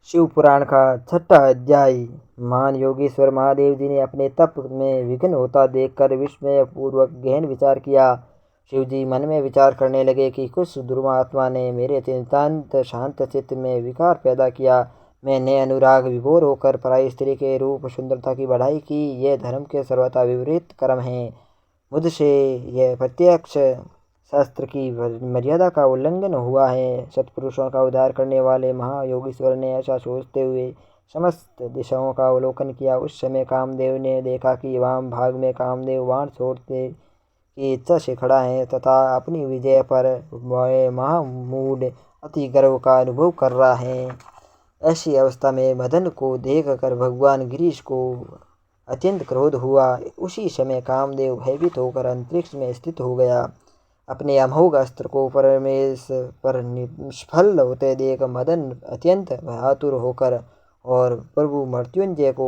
शिव पुराण का छठा अध्याय। महान योगेश्वर महादेव जी ने अपने तप में विघ्न होता देखकर विस्मय पूर्वक गहन विचार किया। शिव जी मन में विचार करने लगे कि कुछ दुर्मात्मा ने मेरे नितांत शांत चित्त में विकार पैदा किया। मैंने अनुराग विभोर होकर पराई स्त्री के रूप सुंदरता की बढ़ाई की। यह धर्म के सर्वथा विपरीत कर्म है। मुझसे यह प्रत्यक्ष शास्त्र की मर्यादा का उल्लंघन हुआ है। सत्पुरुषों का उद्धार करने वाले महायोगीश्वर ने ऐसा सोचते हुए समस्त दिशाओं का अवलोकन किया। उस समय कामदेव ने देखा कि वाम भाग में कामदेव बाण छोड़ने की इच्छा से खड़ा है तथा अपनी विजय पर वह महामूढ़ अति गर्व का अनुभव कर रहा है। ऐसी अवस्था में मदन को देखकर भगवान गिरीश को अत्यंत क्रोध हुआ। उसी समय कामदेव भयभीत होकर अंतरिक्ष में स्थित हो गया। अपने अमोघ अस्त्र को परमेश पर निष्फल होते देख मदन अत्यंत आतुर होकर और प्रभु मृत्युंजय को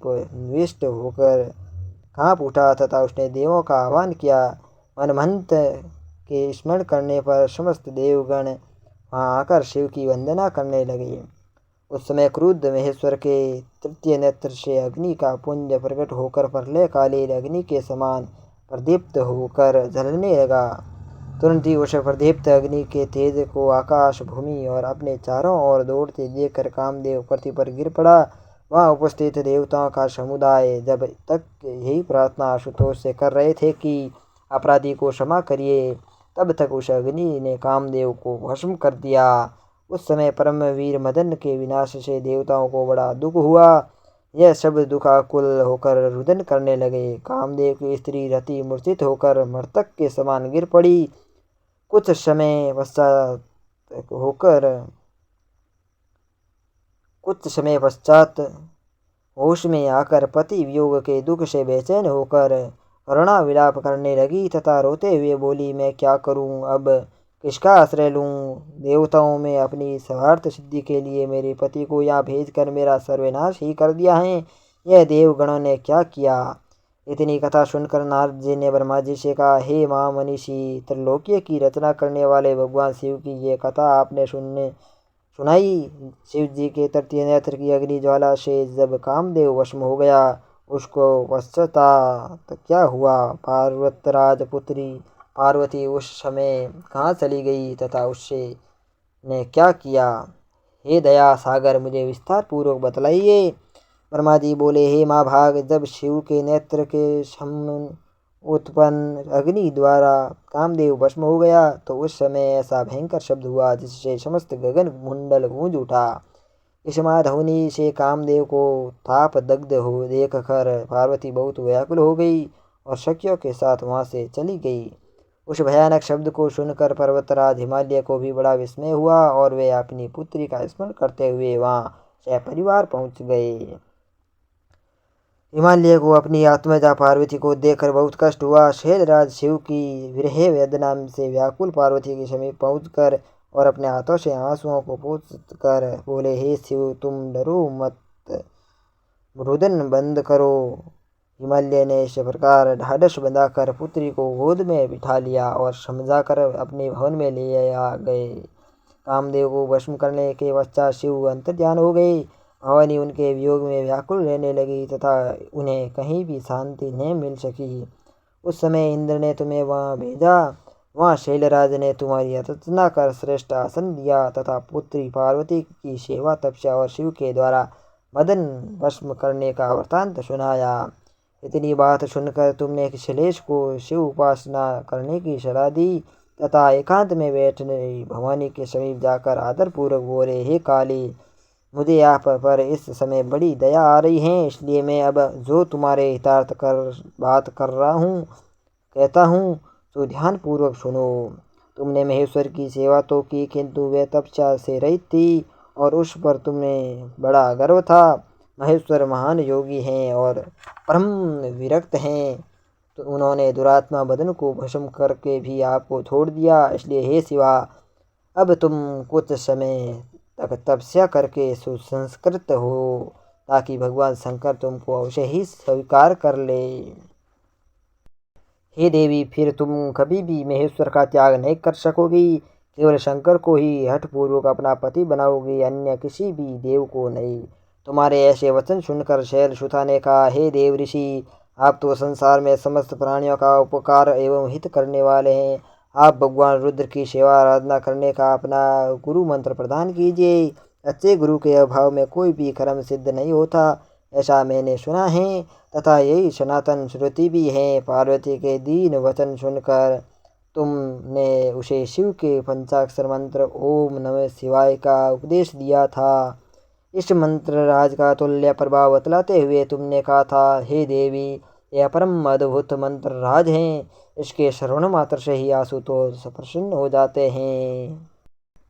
निविष्ट होकर कांप उठा तथा उसने देवों का आह्वान किया। मनमंत के स्मरण करने पर समस्त देवगण वहाँ आकर शिव की वंदना करने लगे। उस समय क्रुद्ध महेश्वर के तृतीय नेत्र से अग्नि का पुंज प्रकट होकर प्रलयकालीन अग्नि के समान प्रदीप्त होकर जलने लगा। तुरंत ही उस प्रदीप्त अग्नि के तेज को आकाश भूमि और अपने चारों ओर दौड़ते देखकर कामदेव पृथ्वी पर गिर पड़ा। वहाँ उपस्थित देवताओं का समुदाय जब तक यही प्रार्थना आशुतोष से कर रहे थे कि अपराधी को क्षमा करिए, तब तक उस अग्नि ने कामदेव को भस्म कर दिया। उस समय परमवीर मदन के विनाश से देवताओं को बड़ा दुख हुआ। यह सब दुखाकुल होकर रुदन करने लगे। कामदेव की स्त्री रति मूर्छित होकर मृतक के समान गिर पड़ी। कुछ समय पश्चात होश में आकर पति वियोग के दुख से बेचैन होकर करुणा विलाप करने लगी तथा रोते हुए बोली, मैं क्या करूं, अब किसका आश्रय लूं। देवताओं में अपनी स्वार्थ सिद्धि के लिए मेरे पति को यहाँ भेजकर मेरा सर्वनाश ही कर दिया है। यह देवगणों ने क्या किया। इतनी कथा सुनकर नारद जी ने ब्रह्मा जी से कहा, हे महामनीषी, त्रिलोक्य की रचना करने वाले भगवान शिव की ये कथा आपने सुनाई। शिव जी के तृतीय नेत्र की अग्नि ज्वाला से जब कामदेव वश हो गया, उसको पश्चात क्या हुआ। पार्वतराज पुत्री पार्वती उस समय कहाँ चली गई तथा उससे ने क्या किया। हे दया सागर, मुझे विस्तार पूर्वक बतलाइए। ब्रह्मा जी बोले, हे महाभाग, जब शिव के नेत्र के सम उत्पन्न अग्नि द्वारा कामदेव भस्म हो गया तो उस समय ऐसा भयंकर शब्द हुआ जिससे समस्त गगन मुंडल गूंज उठा। इस महाध्वनि से कामदेव को ताप दग्ध हो देख कर पार्वती बहुत व्याकुल हो गई और सखियों के साथ वहाँ से चली गई। उस भयानक शब्द को सुनकर पर्वतराज हिमालय को भी बड़ा विस्मय हुआ और वे अपनी पुत्री का स्मरण करते हुए वहाँ सपरिवार पहुँच गए। हिमालय को अपनी आत्मजा पार्वती को देखकर बहुत कष्ट हुआ। शैलराज शिव की विरह वेदना से व्याकुल पार्वती के समीप पहुंचकर और अपने हाथों से आंसुओं को पोंछकर बोले, हे शिव, तुम डरो मत, रुदन बंद करो। हिमालय ने इस प्रकार ढाढ़स बंधाकर पुत्री को गोद में बिठा लिया और समझाकर अपने भवन में ले आ गए। कामदेव को भस्म करने के पश्चात शिव अंतर्ध्यान हो गए। भवानी उनके वियोग में व्याकुल रहने लगी तथा उन्हें कहीं भी शांति न मिल सकी। उस समय इंद्र ने तुम्हें वहाँ भेजा। वहाँ शैलराज ने तुम्हारी अर्चना कर श्रेष्ठ आसन दिया तथा पुत्री पार्वती की सेवा तपस्या और शिव के द्वारा मदन भस्म करने का वृतांत सुनाया। इतनी बात सुनकर तुमने शैलेश को शिव उपासना करने की सलाह दी तथा एकांत में बैठने भवानी के समीप जाकर आदरपूर्वक बोले, हे काली, मुझे आप पर इस समय बड़ी दया आ रही है, इसलिए मैं अब जो तुम्हारे हितार्थ बात कर रहा हूँ कहता हूँ तो ध्यान पूर्वक सुनो। तुमने महेश्वर की सेवा तो की, किंतु वे तपस्या से रहित थी और उस पर तुम्हें बड़ा गर्व था। महेश्वर महान योगी हैं और परम विरक्त हैं, तो उन्होंने दुरात्मा बदन को भस्म करके भी आपको छोड़ दिया। इसलिए हे शिवा, अब तुम कुछ समय तक तपस्या करके सुसंस्कृत हो ताकि भगवान शंकर तुमको अवश्य ही स्वीकार कर ले। हे देवी, फिर तुम कभी भी महेश्वर का त्याग नहीं कर सकोगी, केवल शंकर को ही हठपूर्वक अपना पति बनाओगी, अन्य किसी भी देव को नहीं। तुम्हारे ऐसे वचन सुनकर शैलसुता ने कहा, हे देव ऋषि, आप तो संसार में समस्त प्राणियों का उपकार एवं हित करने वाले हैं। आप भगवान रुद्र की सेवा आराधना करने का अपना गुरु मंत्र प्रदान कीजिए। अच्छे गुरु के अभाव में कोई भी कर्म सिद्ध नहीं होता, ऐसा मैंने सुना है, तथा यही सनातन श्रुति भी है। पार्वती के दीन वचन सुनकर तुमने उसे शिव के पंचाक्षर मंत्र ओम नमः शिवाय का उपदेश दिया था। इस मंत्र राज का तुल्य प्रभाव बतलाते हुए तुमने कहा था, हे देवी, यह परम अद्भुत मंत्र राज हैं, इसके श्रवण मात्र से ही आशुतोष प्रसन्न हो जाते हैं।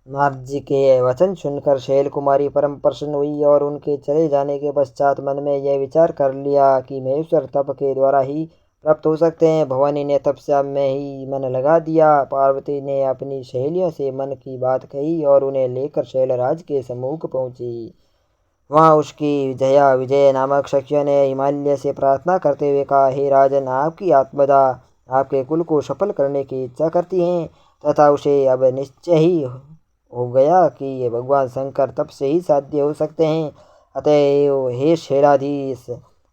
नारद जी के वचन सुनकर शैल कुमारी परम प्रसन्न हुई और उनके चले जाने के पश्चात मन में यह विचार कर लिया कि महेश्वर तप के द्वारा ही प्राप्त हो सकते हैं। भवानी ने तपस्या में ही मन लगा दिया। पार्वती ने अपनी सहेलियों से मन की बात कही और उन्हें लेकर शैलराज के सम्मुख पहुंची। वहाँ उसकी जया विजय नामक शक्तियों ने हिमालय से प्रार्थना करते हुए कहा, हे राजन, आपकी आत्मदा आपके कुल को सफल करने की इच्छा करती हैं, तथा उसे अब निश्चय ही हो गया कि ये भगवान शंकर तप से ही साध्य हो सकते हैं। अतएव हे शैलाधीश,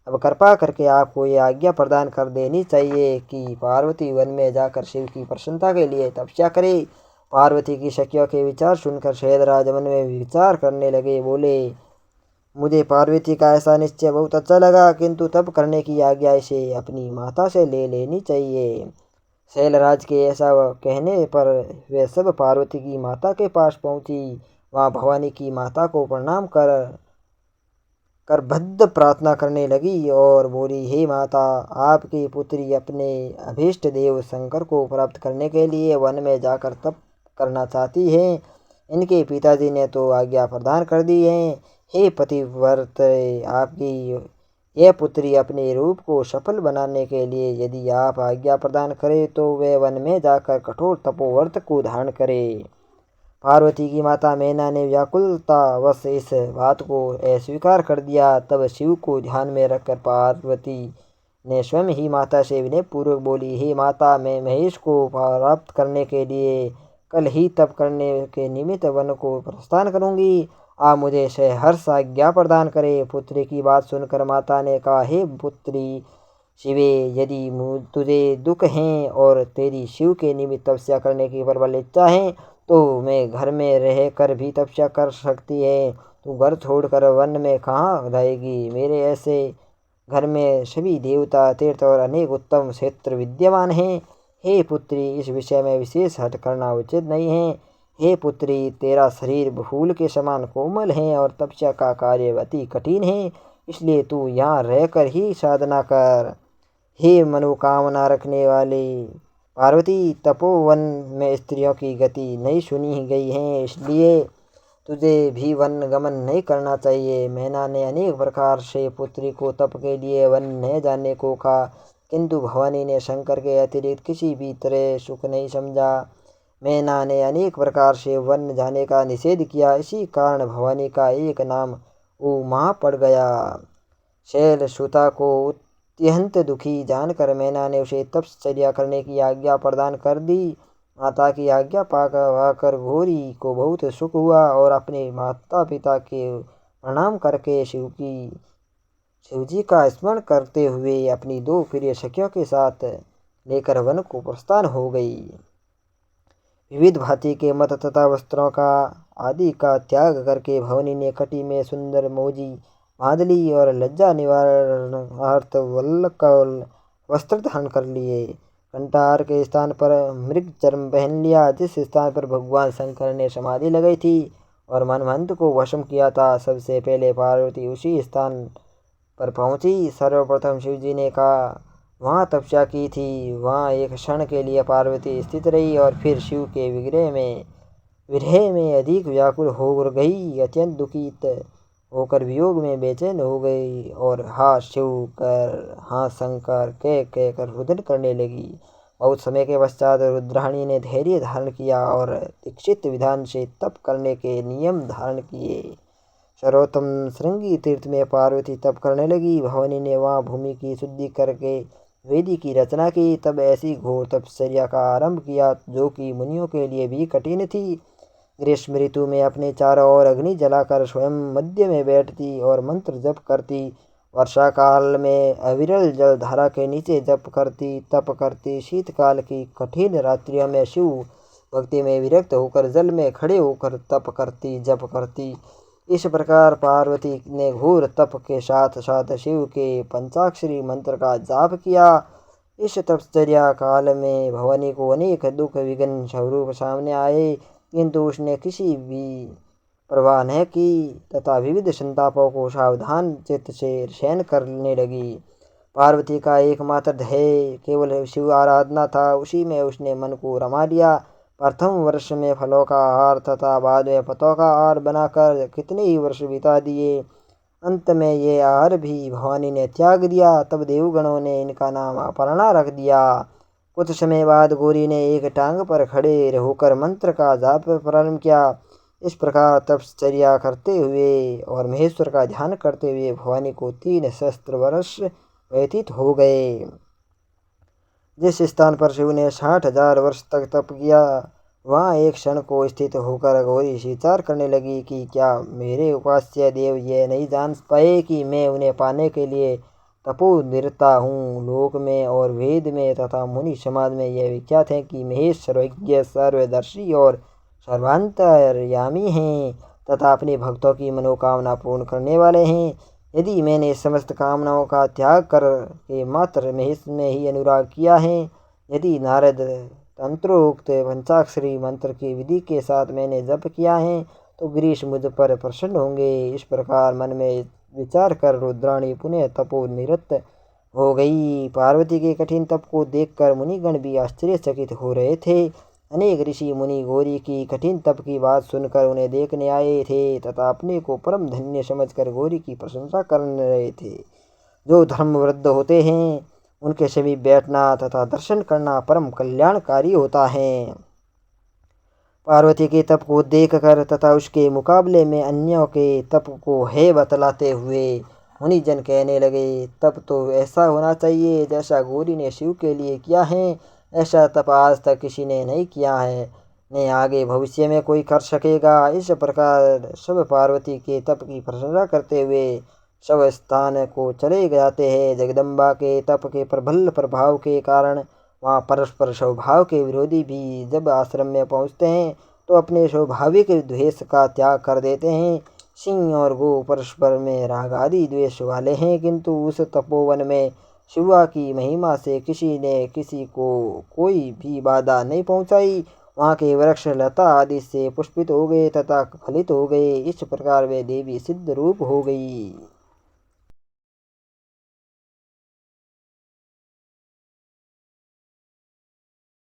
अब कृपा करके आपको ये आज्ञा प्रदान कर देनी चाहिए कि पार्वती वन में जाकर शिव की प्रसन्नता के लिए तपस्या करे। पार्वती की शक्तियों के विचार सुनकर शैलराज मन में विचार करने लगे। बोले, मुझे पार्वती का ऐसा निश्चय बहुत अच्छा लगा, किंतु तप करने की आज्ञा इसे अपनी माता से ले लेनी चाहिए। शैलराज के ऐसा कहने पर वे सब पार्वती की माता के पास पहुंची। वहां भवानी की माता को प्रणाम कर बद्ध प्रार्थना करने लगी और बोली, हे माता, आपकी पुत्री अपने अभीष्ट देव शंकर को प्राप्त करने के लिए वन में जाकर तप करना चाहती है। इनके पिताजी ने तो आज्ञा प्रदान कर दी है। हे पतिव्रत, आपकी यह पुत्री अपने रूप को सफल बनाने के लिए यदि आप आज्ञा प्रदान करें तो वे वन में जाकर कठोर तपोव्रत को धारण करे। पार्वती की माता मैना ने व्याकुलतावश इस बात को अस्वीकार कर दिया। तब शिव को ध्यान में रखकर पार्वती ने स्वयं ही माता से विनय पूर्वक बोली, हे माता, मैं महेश को प्राप्त करने के लिए कल ही तप करने के निमित्त वन को प्रस्थान करूंगी। आप मुझे सहर्ष आज्ञा प्रदान करे। पुत्री की बात सुनकर माता ने कहा, हे पुत्री शिवे, यदि तुझे दुख हैं और तेरी शिव के निमित्त तपस्या करने की प्रबल इच्छा है तो मैं घर में रह कर भी तपस्या कर सकती है। तू घर छोड़कर वन में कहाँ जाएगी? मेरे ऐसे घर में सभी देवता, तीर्थ और अनेक उत्तम क्षेत्र विद्यमान हैं। हे पुत्री, इस विषय में विशेष हट करना उचित नहीं है। हे पुत्री, तेरा शरीर फूल के समान कोमल है और तपस्या का कार्य अति कठिन है, इसलिए तू यहाँ रहकर ही साधना कर। हे मनोकामना रखने वाली पार्वती, तपोवन में स्त्रियों की गति नहीं सुनी गई है, इसलिए तुझे भी वन गमन नहीं करना चाहिए। मैना ने अनेक प्रकार से पुत्री को तप के लिए वन न जाने को कहा, किंतु भवानी ने शंकर के अतिरिक्त किसी भी तरह सुख नहीं समझा। मैना ने अनेक प्रकार से वन जाने का निषेध किया। इसी कारण भवानी का एक नाम उमा पड़ गया। शैलसुता को अत्यंत दुखी जानकर मैना ने उसे तपश्चर्या करने की आज्ञा प्रदान कर दी। माता की आज्ञा पाकर घोरी को बहुत सुख हुआ और अपने माता पिता के प्रणाम करके शिवजी का स्मरण करते हुए अपनी दो प्रिय सखियों के साथ लेकर वन को प्रस्थान हो गई। विविध भांति के मत तथा वस्त्रों का आदि का त्याग करके भवानी ने कटी में सुंदर मौजी बांध ली और लज्जा निवारणार्थ वल्लकल वस्त्र धारण कर लिए। कंठार के स्थान पर मृग चर्म पहन लिया। जिस स्थान पर भगवान शंकर ने समाधि लगाई थी और मनमंत को वशम किया था, सबसे पहले पार्वती उसी स्थान पर पहुंची। सर्वप्रथम शिवजी ने कहा वहाँ तपस्या की थी, वहाँ एक क्षण के लिए पार्वती स्थित रही और फिर शिव के विरह में अधिक व्याकुल हो गई। अत्यंत दुखित होकर वियोग में बेचैन हो गई और हा शिव कर, हाँ शंकर कह कहकर रुदन करने लगी। बहुत समय के पश्चात रुद्राणी ने धैर्य धारण किया और दीक्षित विधान से तप करने के नियम धारण किए। सर्वोत्तम श्रृंगी तीर्थ में पार्वती तप करने लगी। भवानी ने वहाँ भूमि की शुद्धि करके वेदी की रचना की, तब ऐसी घोर तपश्चर्या का आरंभ किया जो कि मुनियों के लिए भी कठिन थी। ग्रीष्म ऋतु में अपने चारों ओर अग्नि जलाकर स्वयं मध्य में बैठती और मंत्र जप करती। वर्षा काल में अविरल जल धारा के नीचे जप करती, तप करती। शीतकाल की कठिन रात्रियों में शिव भक्ति में विरक्त होकर जल में खड़े होकर तप करती, जप करती। इस प्रकार पार्वती ने घोर तप के साथ साथ शिव के पंचाक्षरी मंत्र का जाप किया। इस तपश्चर्या काल में भवानी को अनेक दुख विघ्न स्वरूप सामने आए, किंतु उसने किसी भी परवाह न की तथा विविध संतापों को सावधान चित्त से सहन करने लगी। पार्वती का एकमात्र ध्येय केवल शिव आराधना था। उसी में उसने मन को रमा लिया। प्रथम वर्ष में फलों का आहार तथा बाद में पतों का आहार बनाकर कितने ही वर्ष बिता दिए। अंत में ये आहार भी भवानी ने त्याग दिया। तब देवगणों ने इनका नाम अपर्णा रख दिया। कुछ समय बाद गौरी ने एक टांग पर खड़े होकर मंत्र का जाप प्रारंभ किया। इस प्रकार तपश्चर्या करते हुए और महेश्वर का ध्यान करते हुए भवानी को 3 सहस्त्र वर्ष व्यतीत हो गए। जिस स्थान पर शिव ने 60,000 वर्ष तक तप किया, वहाँ एक क्षण को स्थित होकर गौरी विचार करने लगी कि क्या मेरे उपास्य देव ये नहीं जान पाए कि मैं उन्हें पाने के लिए तपोनिरता हूँ। लोक में और वेद में तथा मुनि समाज में यह विख्यात है कि महेश सर्वज्ञ, सर्वदर्शी और सर्वांतर्यामी हैं तथा अपने भक्तों की मनोकामना पूर्ण करने वाले हैं। यदि मैंने समस्त कामनाओं का त्याग कर के मात्र महेश में ही अनुराग किया है, यदि नारद तंत्रोक्त पंचाक्षरी मंत्र की विधि के साथ मैंने जप किया है, तो गिरीश मुझ पर प्रसन्न होंगे। इस प्रकार मन में विचार कर रुद्राणी पुनः तपोनिरत हो गई। पार्वती के कठिन तप को देखकर मुनिगण भी आश्चर्यचकित हो रहे थे। अनेक ऋषि मुनि गौरी की कठिन तप की बात सुनकर उन्हें देखने आए थे तथा अपने को परम धन्य समझकर गौरी की प्रशंसा कर रहे थे। जो धर्मवृद्ध होते हैं उनके समीप बैठना तथा दर्शन करना परम कल्याणकारी होता है। पार्वती के तप को देखकर तथा उसके मुकाबले में अन्यों के तप को है बतलाते हुए मुनिजन कहने लगे, तप तो ऐसा होना चाहिए जैसा गौरी ने शिव के लिए किया है। ऐसा तप आज तक किसी ने नहीं किया है, न आगे भविष्य में कोई कर सकेगा। इस प्रकार सब पार्वती के तप की प्रशंसा करते हुए सब स्थान को चले जाते हैं। जगदम्बा के तप के प्रबल प्रभाव के कारण वहाँ परस्पर स्वभाव के विरोधी भी जब आश्रम में पहुँचते हैं तो अपने स्वाभाविक द्वेष का त्याग कर देते हैं। सिंह और गो परस्पर में राग आदि द्वेष वाले हैं, किंतु उस तपोवन में शिवा की महिमा से किसी ने किसी को कोई भी बाधा नहीं पहुंचाई। वहाँ के वृक्ष लता आदि से पुष्पित हो गए तथा फलित हो गए। इस प्रकार वे देवी सिद्ध रूप हो गई।